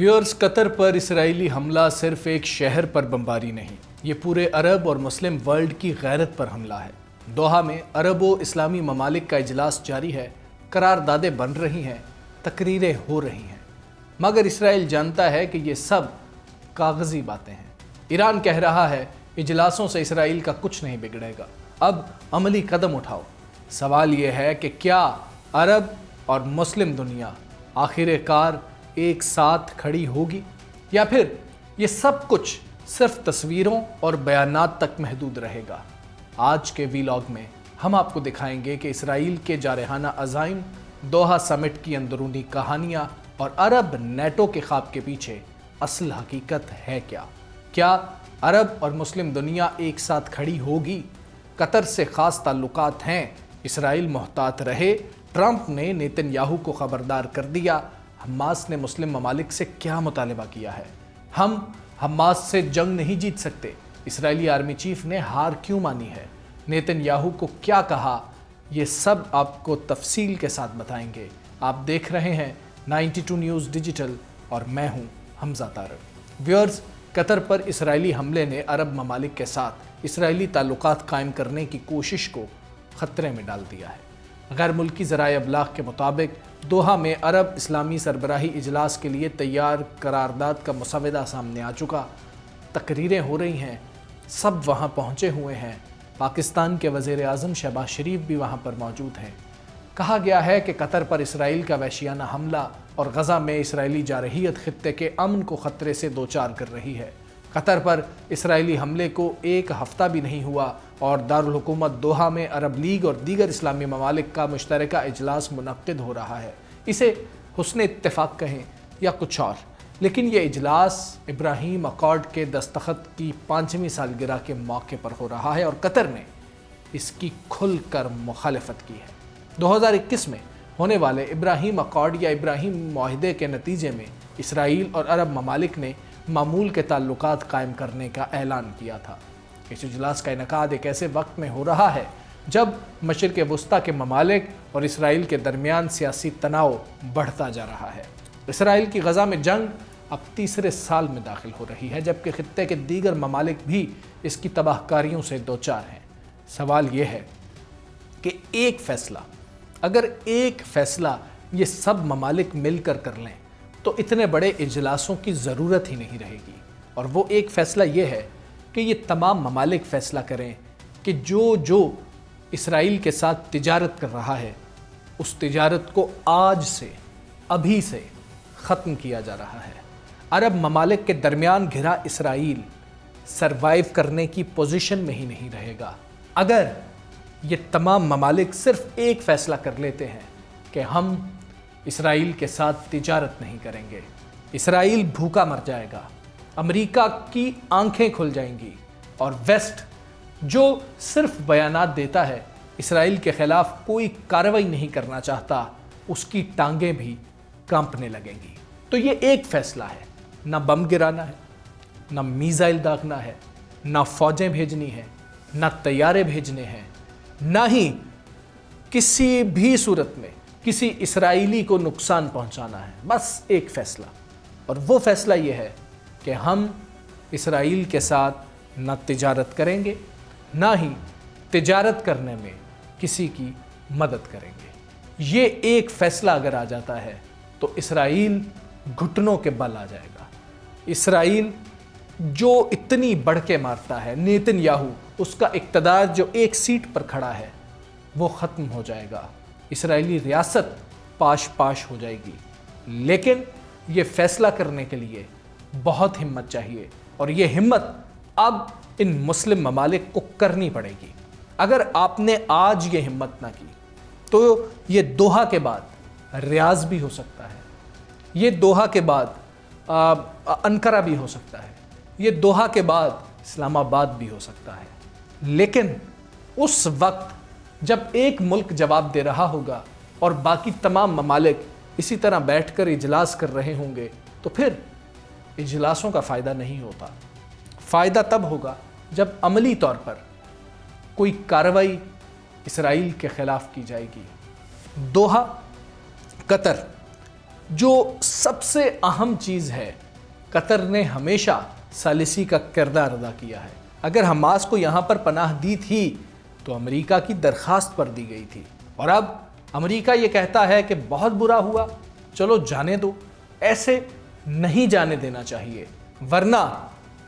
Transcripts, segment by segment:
Viewers, قطر پر اسرائیلی حملہ صرف ایک شہر پر بمباری نہیں، یہ پورے عرب اور مسلم ورلڈ کی غیرت پر حملہ ہے۔ دوحہ میں عرب و اسلامی ممالک کا اجلاس جاری ہے، قراردادیں بن رہی ہیں، تقریریں ہو رہی ہیں، مگر اسرائیل جانتا ہے کہ یہ سب کاغذی باتیں ہیں۔ ایران کہہ رہا ہے اجلاسوں سے اسرائیل کا کچھ نہیں بگڑے گا، اب عملی قدم اٹھاؤ۔ سوال یہ ہے کہ کیا عرب اور مسلم دنیا آخر کار ایک ساتھ کھڑی ہوگی، یا پھر یہ سب کچھ صرف تصویروں اور بیانات تک محدود رہے گا؟ آج کے ویلاگ میں ہم آپ کو دکھائیں گے کہ اسرائیل کے جارحانہ عزائم، دوحہ سمٹ کی اندرونی کہانیاں اور عرب نیٹو کے خواب کے پیچھے اصل حقیقت ہے کیا؟ کیا عرب اور مسلم دنیا ایک ساتھ کھڑی ہوگی؟ قطر سے خاص تعلقات ہیں، اسرائیل محتاط رہے، ٹرمپ نے نیتن یاہو کو خبردار کر دیا، حماس نے مسلم ممالک سے کیا مطالبہ کیا ہے؟ ہم حماس سے جنگ نہیں جیت سکتے، اسرائیلی آرمی چیف نے ہار کیوں مانی ہے؟ نیتن یاہو کو کیا کہا؟ یہ سب آپ کو تفصیل کے ساتھ بتائیں گے۔ آپ دیکھ رہے ہیں 92 نیوز ڈیجیٹل اور میں ہوں حمزہ طارق۔ ویورز، قطر پر اسرائیلی حملے نے عرب ممالک کے ساتھ اسرائیلی تعلقات قائم کرنے کی کوشش کو خطرے میں ڈال دیا ہے۔ غیر ملکی ذرائع ابلاغ کے مطابق دوحہ میں عرب اسلامی سربراہی اجلاس کے لیے تیار قرارداد کا مسودہ سامنے آ چکا، تقریریں ہو رہی ہیں، سب وہاں پہنچے ہوئے ہیں، پاکستان کے وزیر اعظم شہباز شریف بھی وہاں پر موجود ہیں۔ کہا گیا ہے کہ قطر پر اسرائیل کا وحشیانہ حملہ اور غزہ میں اسرائیلی جارحیت خطے کے امن کو خطرے سے دوچار کر رہی ہے۔ قطر پر اسرائیلی حملے کو ایک ہفتہ بھی نہیں ہوا اور دارالحکومت دوحہ میں عرب لیگ اور دیگر اسلامی ممالک کا مشترکہ اجلاس منعقد ہو رہا ہے۔ اسے حسن اتفاق کہیں یا کچھ اور، لیکن یہ اجلاس ابراہیم اکارڈ کے دستخط کی 5ویں سالگرہ کے موقع پر ہو رہا ہے اور قطر نے اس کی کھل کر مخالفت کی ہے۔ 2021 میں ہونے والے ابراہیم اکارڈ یا ابراہیم معاہدے کے نتیجے میں اسرائیل اور عرب ممالک نے معمول کے تعلقات قائم کرنے کا اعلان کیا تھا۔ اس اجلاس کا انعقاد ایک ایسے وقت میں ہو رہا ہے جب مشرق وسطیٰ کے ممالک اور اسرائیل کے درمیان سیاسی تناؤ بڑھتا جا رہا ہے۔ اسرائیل کی غزہ میں جنگ اب تیسرے سال میں داخل ہو رہی ہے، جبکہ خطے کے دیگر ممالک بھی اس کی تباہ کاریوں سے دوچار ہیں۔ سوال یہ ہے کہ اگر ایک فیصلہ یہ سب ممالک مل کر لیں تو اتنے بڑے اجلاسوں کی ضرورت ہی نہیں رہے گی، اور وہ ایک فیصلہ یہ ہے کہ یہ تمام ممالک فیصلہ کریں کہ جو اسرائیل کے ساتھ تجارت کر رہا ہے اس تجارت کو آج سے، ابھی سے ختم کیا جا رہا ہے۔ عرب ممالک کے درمیان گھرا اسرائیل سروائیو کرنے کی پوزیشن میں ہی نہیں رہے گا اگر یہ تمام ممالک صرف ایک فیصلہ کر لیتے ہیں کہ ہم اسرائیل کے ساتھ تجارت نہیں کریں گے۔ اسرائیل بھوکا مر جائے گا، امریکہ کی آنکھیں کھل جائیں گی، اور ویسٹ جو صرف بیانات دیتا ہے، اسرائیل کے خلاف کوئی کارروائی نہیں کرنا چاہتا، اس کی ٹانگیں بھی کانپنے لگیں گی۔ تو یہ ایک فیصلہ ہے، نہ بم گرانا ہے، نہ میزائل داغنا ہے، نہ فوجیں بھیجنی ہیں، نہ طیارے بھیجنے ہیں، نہ ہی کسی بھی صورت میں کسی اسرائیلی کو نقصان پہنچانا ہے۔ بس ایک فیصلہ، اور وہ فیصلہ یہ ہے کہ ہم اسرائیل کے ساتھ نہ تجارت کریں گے، نہ ہی تجارت کرنے میں کسی کی مدد کریں گے۔ یہ ایک فیصلہ اگر آ جاتا ہے تو اسرائیل گھٹنوں کے بل آ جائے گا۔ اسرائیل جو اتنی بڑھ کے مارتا ہے، نیتن یاہو، اس کا اقتدار جو ایک سیٹ پر کھڑا ہے وہ ختم ہو جائے گا، اسرائیلی ریاست پاش پاش ہو جائے گی۔ لیکن یہ فیصلہ کرنے کے لیے بہت ہمت چاہیے، اور یہ ہمت اب ان مسلم ممالک کو کرنی پڑے گی۔ اگر آپ نے آج یہ ہمت نہ کی تو یہ دوحہ کے بعد ریاض بھی ہو سکتا ہے، یہ دوحہ کے بعد انقرہ بھی ہو سکتا ہے، یہ دوحہ کے بعد اسلام آباد بھی ہو سکتا ہے۔ لیکن اس وقت جب ایک ملک جواب دے رہا ہوگا اور باقی تمام ممالک اسی طرح بیٹھ کر اجلاس کر رہے ہوں گے تو پھر اجلاسوں کا فائدہ نہیں ہوتا۔ فائدہ تب ہوگا جب عملی طور پر کوئی کارروائی اسرائیل کے خلاف کی جائے گی۔ دوحہ، قطر، جو سب سے اہم چیز ہے، قطر نے ہمیشہ ثالثی کا کردار ادا کیا ہے۔ اگر حماس کو یہاں پر پناہ دی تھی تو امریکہ کی درخواست پر دی گئی تھی، اور اب امریکہ یہ کہتا ہے کہ بہت برا ہوا، چلو جانے دو۔ ایسے نہیں جانے دینا چاہیے، ورنہ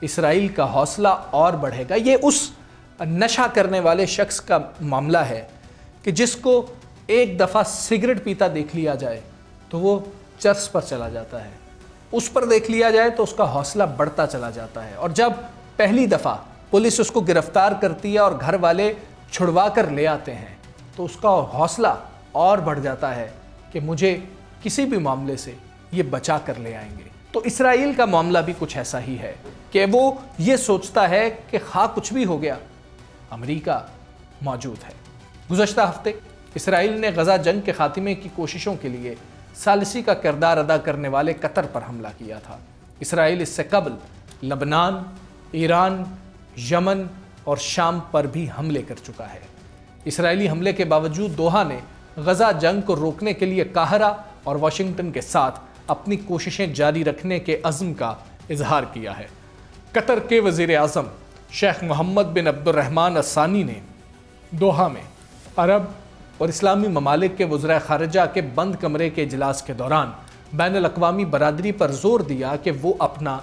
اسرائیل کا حوصلہ اور بڑھے گا۔ یہ اس نشہ کرنے والے شخص کا معاملہ ہے کہ جس کو ایک دفعہ سگریٹ پیتا دیکھ لیا جائے تو وہ چرس پر چلا جاتا ہے، اس پر دیکھ لیا جائے تو اس کا حوصلہ بڑھتا چلا جاتا ہے، اور جب پہلی دفعہ پولیس اس کو گرفتار کرتی ہے اور گھر والے چھڑوا کر لے آتے ہیں تو اس کا حوصلہ اور بڑھ جاتا ہے کہ مجھے کسی بھی معاملے سے یہ بچا کر لے آئیں گے۔ تو اسرائیل کا معاملہ بھی کچھ ایسا ہی ہے کہ وہ یہ سوچتا ہے کہ خواہ کچھ بھی ہو گیا، امریکہ موجود ہے۔ گزشتہ ہفتے اسرائیل نے غزہ جنگ کے خاتمے کی کوششوں کے لیے ثالثی کا کردار ادا کرنے والے قطر پر حملہ کیا تھا۔ اسرائیل اس سے قبل لبنان، ایران، یمن اور شام پر بھی حملے کر چکا ہے۔ اسرائیلی حملے کے باوجود دوحہ نے غزہ جنگ کو روکنے کے لیے قاہرہ اور واشنگٹن کے ساتھ اپنی کوششیں جاری رکھنے کے عزم کا اظہار کیا ہے۔ قطر کے وزیر اعظم شیخ محمد بن عبد الرحمن الثانی نے دوحہ میں عرب اور اسلامی ممالک کے وزراء خارجہ کے بند کمرے کے اجلاس کے دوران بین الاقوامی برادری پر زور دیا کہ وہ اپنا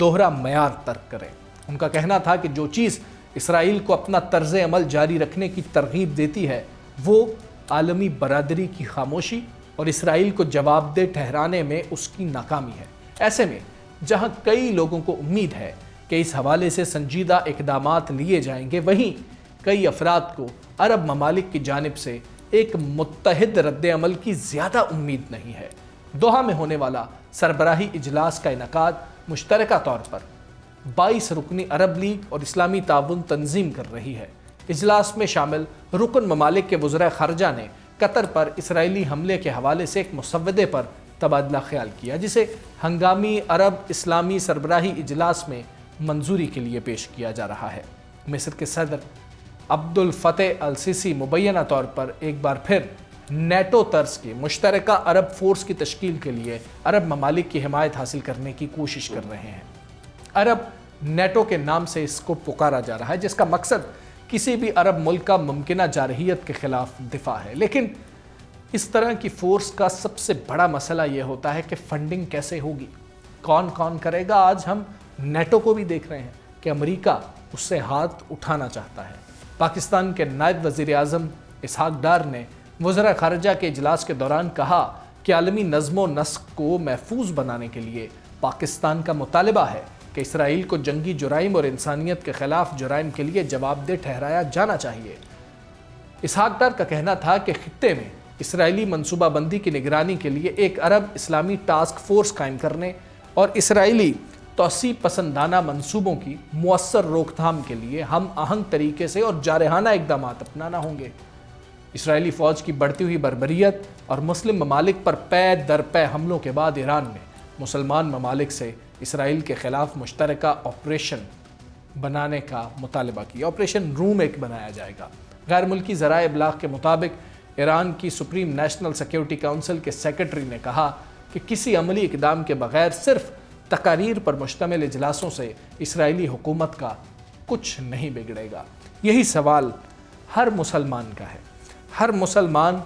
دوہرا معیار ترک کرے۔ ان کا کہنا تھا کہ جو چیز اسرائیل کو اپنا طرز عمل جاری رکھنے کی ترغیب دیتی ہے وہ عالمی برادری کی خاموشی اور اسرائیل کو جواب دہ ٹھہرانے میں اس کی ناکامی ہے۔ ایسے میں جہاں کئی لوگوں کو امید ہے کہ اس حوالے سے سنجیدہ اقدامات لیے جائیں گے، وہیں کئی افراد کو عرب ممالک کی جانب سے ایک متحد رد عمل کی زیادہ امید نہیں ہے۔ دوحہ میں ہونے والا سربراہی اجلاس کا انعقاد مشترکہ طور پر 22 رکنی عرب لیگ اور اسلامی تعاون تنظیم کر رہی ہے۔ اجلاس میں شامل رکن ممالک کے وزراء خارجہ نے قطر پر اسرائیلی حملے کے حوالے سے ایک مسودے پر تبادلہ خیال کیا، جسے ہنگامی عرب اسلامی سربراہی اجلاس میں منظوری کے لیے پیش کیا جا رہا ہے۔ مصر کے صدر عبد الفتح السیسی مبینہ طور پر ایک بار پھر نیٹو طرز کے مشترکہ عرب فورس کی تشکیل کے لیے عرب ممالک کی حمایت حاصل کرنے کی کوشش کر رہے ہیں۔ عرب نیٹو کے نام سے اس کو پکارا جا رہا ہے، جس کا مقصد کسی بھی عرب ملک کا ممکنہ جارحیت کے خلاف دفاع ہے۔ لیکن اس طرح کی فورس کا سب سے بڑا مسئلہ یہ ہوتا ہے کہ فنڈنگ کیسے ہوگی، کون کرے گا۔ آج ہم نیٹو کو بھی دیکھ رہے ہیں کہ امریکہ اس سے ہاتھ اٹھانا چاہتا ہے۔ پاکستان کے نائب وزیر اعظم اسحاق ڈار نے وزراء خارجہ کے اجلاس کے دوران کہا کہ عالمی نظم و نسق کو محفوظ بنانے کے لیے پاکستان کا مطالبہ ہے کہ اسرائیل کو جنگی جرائم اور انسانیت کے خلاف جرائم کے لیے جواب دہ ٹھہرایا جانا چاہیے۔ اسحاق ڈار کا کہنا تھا کہ خطے میں اسرائیلی منصوبہ بندی کی نگرانی کے لیے ایک عرب اسلامی ٹاسک فورس قائم کرنے اور اسرائیلی توسیع پسندانہ منصوبوں کی مؤثر روک تھام کے لیے ہم آہنگ طریقے سے اور جارحانہ اقدامات اپنانا ہوں گے۔ اسرائیلی فوج کی بڑھتی ہوئی بربریت اور مسلم ممالک پر پے در پے حملوں کے بعد ایران نے مسلمان ممالک سے اسرائیل کے خلاف مشترکہ آپریشن بنانے کا مطالبہ کیا۔ آپریشن روم ایک بنایا جائے گا۔ غیر ملکی ذرائع ابلاغ کے مطابق ایران کی سپریم نیشنل سیکیورٹی کونسل کے سیکرٹری نے کہا کہ کسی عملی اقدام کے بغیر صرف تقاریر پر مشتمل اجلاسوں سے اسرائیلی حکومت کا کچھ نہیں بگڑے گا۔ یہی سوال ہر مسلمان کا ہے۔ ہر مسلمان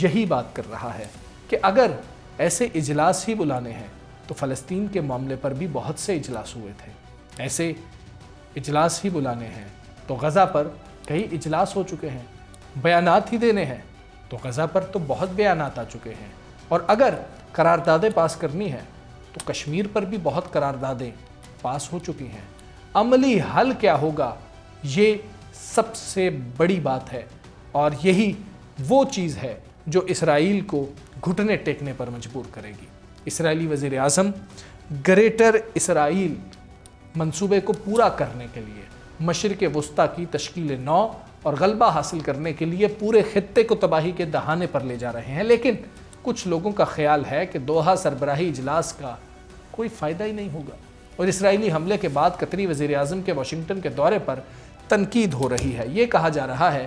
یہی بات کر رہا ہے کہ اگر ایسے اجلاس ہی بلانے ہیں تو فلسطین کے معاملے پر بھی بہت سے اجلاس ہوئے تھے۔ ایسے اجلاس ہی بلانے ہیں تو غزہ پر کئی اجلاس ہو چکے ہیں۔ بیانات ہی دینے ہیں تو غزہ پر تو بہت بیانات آ چکے ہیں، اور اگر قراردادیں پاس کرنی ہیں تو کشمیر پر بھی بہت قراردادیں پاس ہو چکی ہیں۔ عملی حل کیا ہوگا، یہ سب سے بڑی بات ہے، اور یہی وہ چیز ہے جو اسرائیل کو گھٹنے ٹیکنے پر مجبور کرے گی۔ اسرائیلی وزیر اعظم گریٹر اسرائیل منصوبے کو پورا کرنے کے لیے مشرق وسطیٰ کی تشکیل نو اور غلبہ حاصل کرنے کے لیے پورے خطے کو تباہی کے دہانے پر لے جا رہے ہیں، لیکن کچھ لوگوں کا خیال ہے کہ دوحہ سربراہی اجلاس کا کوئی فائدہ ہی نہیں ہوگا، اور اسرائیلی حملے کے بعد قطری وزیر اعظم کے واشنگٹن کے دورے پر تنقید ہو رہی ہے۔ یہ کہا جا رہا ہے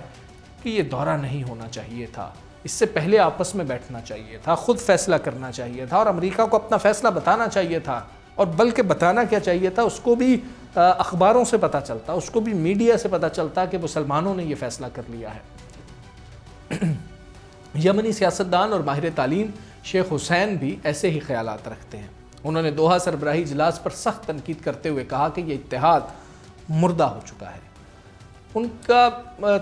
کہ یہ دورہ نہیں ہونا چاہیے تھا، اس سے پہلے آپس میں بیٹھنا چاہیے تھا، خود فیصلہ کرنا چاہیے تھا اور امریکہ کو اپنا فیصلہ بتانا چاہیے تھا، اور بلکہ بتانا کیا چاہیے تھا، اس کو بھی اخباروں سے پتہ چلتا، اس کو بھی میڈیا سے پتہ چلتا کہ مسلمانوں نے یہ فیصلہ کر لیا ہے۔ یمنی سیاستدان اور ماہر تعلیم شیخ حسین بھی ایسے ہی خیالات رکھتے ہیں۔ انہوں نے دوحہ سربراہی اجلاس پر سخت تنقید کرتے ہوئے کہا کہ یہ اتحاد مردہ ہو چکا ہے۔ ان کا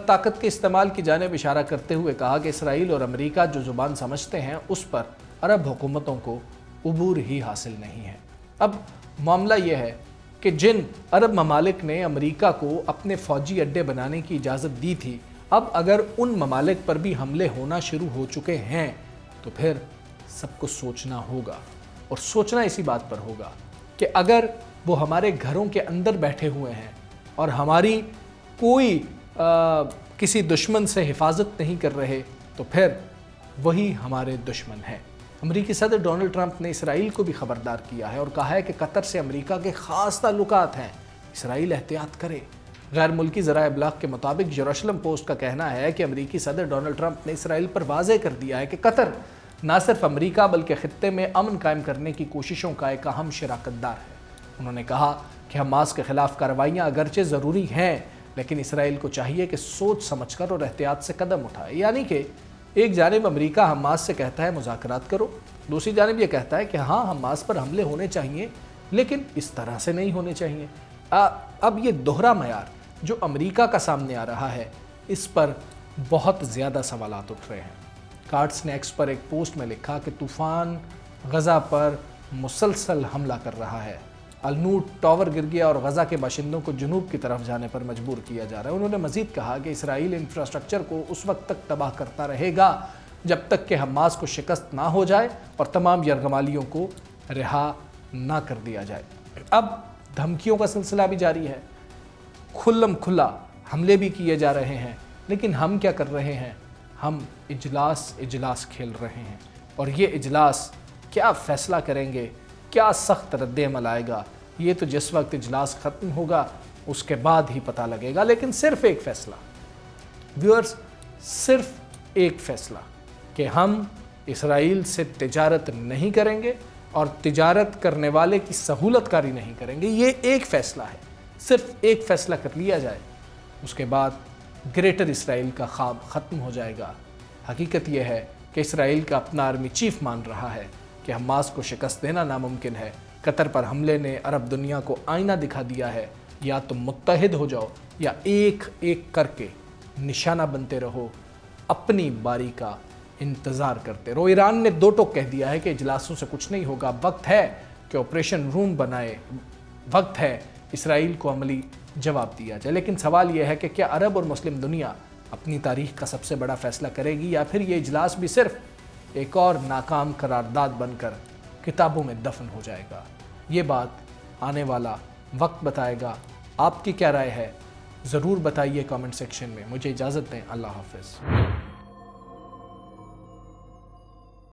طاقت کے استعمال کی جانب اشارہ کرتے ہوئے کہا کہ اسرائیل اور امریکہ جو زبان سمجھتے ہیں اس پر عرب حکومتوں کو عبور ہی حاصل نہیں ہے۔ اب معاملہ یہ ہے کہ جن عرب ممالک نے امریکہ کو اپنے فوجی اڈے بنانے کی اجازت دی تھی، اب اگر ان ممالک پر بھی حملے ہونا شروع ہو چکے ہیں تو پھر سب کو سوچنا ہوگا، اور سوچنا اسی بات پر ہوگا کہ اگر وہ ہمارے گھروں کے اندر بیٹھے ہوئے ہیں اور ہماری کوئی کسی دشمن سے حفاظت نہیں کر رہے تو پھر وہی ہمارے دشمن ہیں۔ امریکی صدر ڈونلڈ ٹرمپ نے اسرائیل کو بھی خبردار کیا ہے اور کہا ہے کہ قطر سے امریکہ کے خاص تعلقات ہیں، اسرائیل احتیاط کرے۔ غیر ملکی ذرائع ابلاغ کے مطابق یروشلم پوسٹ کا کہنا ہے کہ امریکی صدر ڈونلڈ ٹرمپ نے اسرائیل پر واضح کر دیا ہے کہ قطر نہ صرف امریکہ بلکہ خطے میں امن قائم کرنے کی کوششوں کا ایک اہم شراکت دار ہے۔ انہوں نے کہا کہ حماس کے خلاف کارروائیاں اگرچہ ضروری ہیں لیکن اسرائیل کو چاہیے کہ سوچ سمجھ کر اور احتیاط سے قدم اٹھائے، یعنی کہ ایک جانب امریکہ حماس سے کہتا ہے مذاکرات کرو، دوسری جانب یہ کہتا ہے کہ ہاں حماس پر حملے ہونے چاہیے لیکن اس طرح سے نہیں ہونے چاہیے۔ اب یہ دوہرا معیار جو امریکہ کا سامنے آ رہا ہے اس پر بہت زیادہ سوالات اٹھ رہے ہیں۔ کارٹس نے ایکس پر ایک پوسٹ میں لکھا کہ طوفان غزہ پر مسلسل حملہ کر رہا ہے، النور ٹاور گر گیا اور غزہ کے باشندوں کو جنوب کی طرف جانے پر مجبور کیا جا رہا ہے۔ انہوں نے مزید کہا کہ اسرائیل انفراسٹرکچر کو اس وقت تک تباہ کرتا رہے گا جب تک کہ حماس کو شکست نہ ہو جائے اور تمام یرغمالیوں کو رہا نہ کر دیا جائے۔ اب دھمکیوں کا سلسلہ بھی جاری ہے، کھلم کھلا حملے بھی کیے جا رہے ہیں، لیکن ہم کیا کر رہے ہیں؟ ہم اجلاس کھیل رہے ہیں، اور یہ اجلاس کیا فیصلہ کریں گے، کیا سخت رد عمل آئے گا، یہ تو جس وقت اجلاس ختم ہوگا اس کے بعد ہی پتہ لگے گا۔ لیکن صرف ایک فیصلہ ویورز، صرف ایک فیصلہ کہ ہم اسرائیل سے تجارت نہیں کریں گے اور تجارت کرنے والے کی سہولت کاری نہیں کریں گے، یہ ایک فیصلہ ہے۔ صرف ایک فیصلہ کر لیا جائے، اس کے بعد گریٹر اسرائیل کا خواب ختم ہو جائے گا۔ حقیقت یہ ہے کہ اسرائیل کا اپنا آرمی چیف مان رہا ہے کہ حماس کو شکست دینا ناممکن ہے۔ قطر پر حملے نے عرب دنیا کو آئینہ دکھا دیا ہے، یا تم متحد ہو جاؤ یا ایک ایک کر کے نشانہ بنتے رہو، اپنی باری کا انتظار کرتے رہو۔ ایران نے دو ٹوک کہہ دیا ہے کہ اجلاسوں سے کچھ نہیں ہوگا، وقت ہے کہ آپریشن روم بنائے، وقت ہے اسرائیل کو عملی جواب دیا جائے۔ لیکن سوال یہ ہے کہ کیا عرب اور مسلم دنیا اپنی تاریخ کا سب سے بڑا فیصلہ کرے گی، یا پھر یہ اجلاس بھی صرف ایک اور ناکام قرارداد بن کر کتابوں میں دفن ہو جائے گا؟ یہ بات آنے والا وقت بتائے گا۔ آپ کی کیا رائے ہے ضرور بتائیے کامنٹ سیکشن میں۔ مجھے اجازت دیں، اللہ حافظ۔